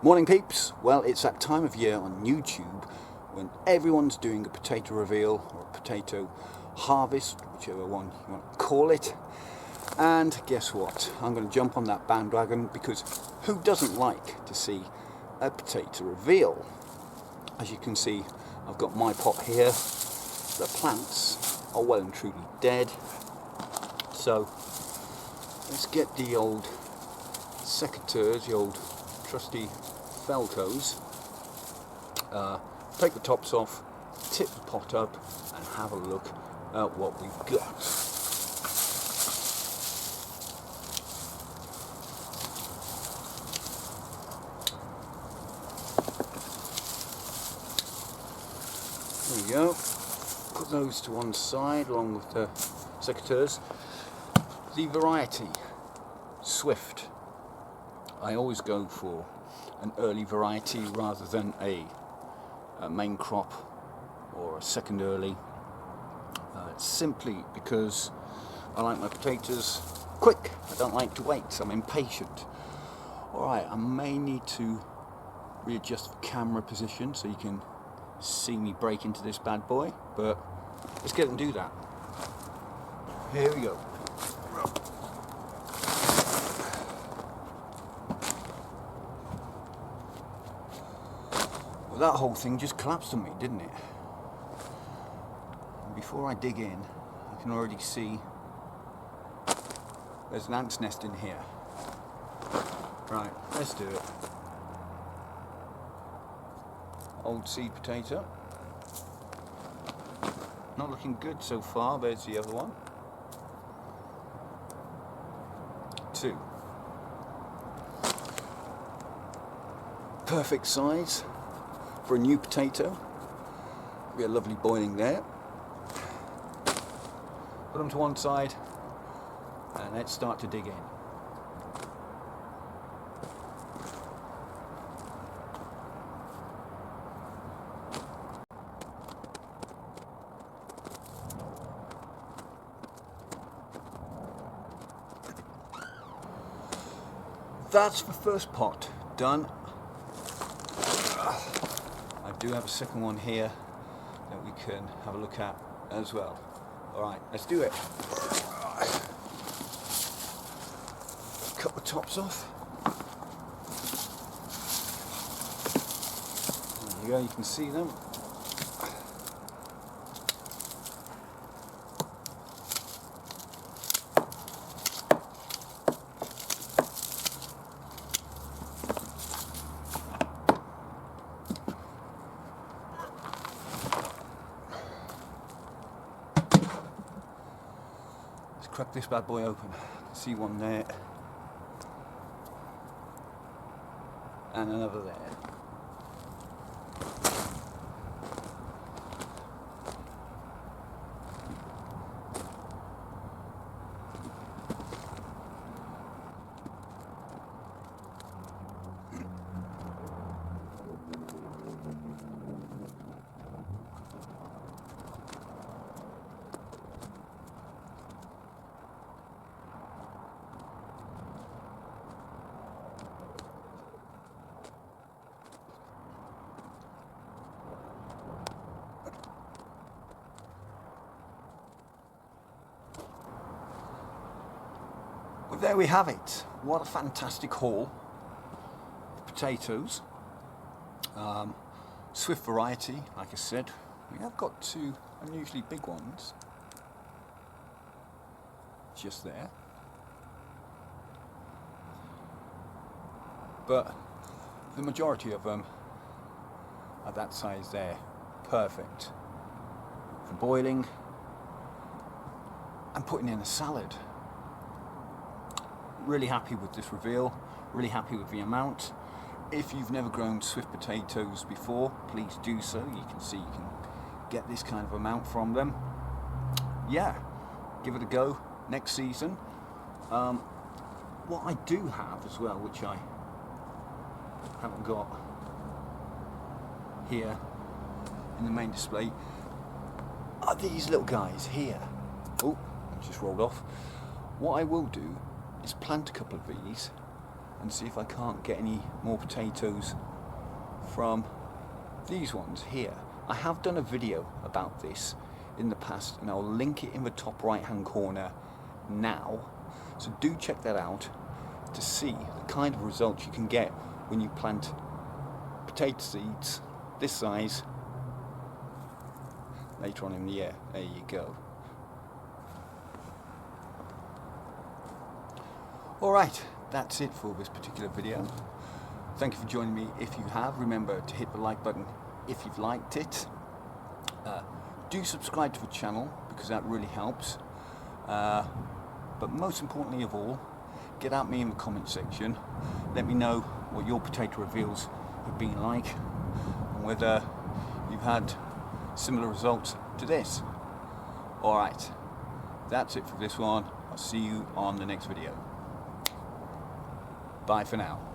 Morning peeps. Well, it's that time of year on YouTube when everyone's doing a potato reveal or a potato harvest, whichever one you want to call it. And guess what? I'm going to jump on that bandwagon because who doesn't like to see a potato reveal? As you can see, I've got my pot here. The plants are well and truly dead. So let's get the old secateurs, the old trusty Feltos, take the tops off, tip the pot up and have a look at what we've got. There we go. Put those to one side along with the secateurs. The variety, Swift. I always go for an early variety rather than a main crop or a second early, simply because I like my potatoes quick. I don't like to wait, I'm impatient. Alright, I may need to readjust the camera position so you can see me break into this bad boy, but let's get and do that. Here we go. Well, that whole thing just collapsed on me, didn't it? And before I dig in, I can already see there's an ant's nest in here. Right, let's do it. Old seed potato. Not looking good so far. There's the other one. 2. Perfect size for a new potato. Be a lovely boiling there. Put them to one side and let's start to dig in. That's the first pot done. I do have a second one here that we can have a look at as well. Alright, let's do it. Cut the tops off. There you go, you can see them. Crack this bad boy open. See one there and another there. Well, there we have it. What a fantastic haul of potatoes. Swift variety, like I said. We have got 2 unusually big ones just there. But the majority of them are that size there. Perfect for boiling and putting in a salad. Really happy with this reveal, really happy with the amount. If you've never grown Swift potatoes before, please do so. You can see you can get this kind of amount from them. Yeah, give it a go next season. What I do have as well, which I haven't got here in the main display, are these little guys here. Oh, I just rolled off. What I will do is plant a couple of these and see if I can't get any more potatoes from these ones here. I have done a video about this in the past, and I'll link it in the top right hand corner now, so do check that out to see the kind of results you can get when you plant potato seeds this size later on in the year. There you go. Alright, that's it for this particular video. Thank you for joining me. If you have, remember to hit the like button if you've liked it. Do subscribe to the channel because that really helps. But most importantly of all, get at me in the comment section. Let me know what your potato reveals have been like and whether you've had similar results to this. Alright, that's it for this one. I'll see you on the next video. Bye for now.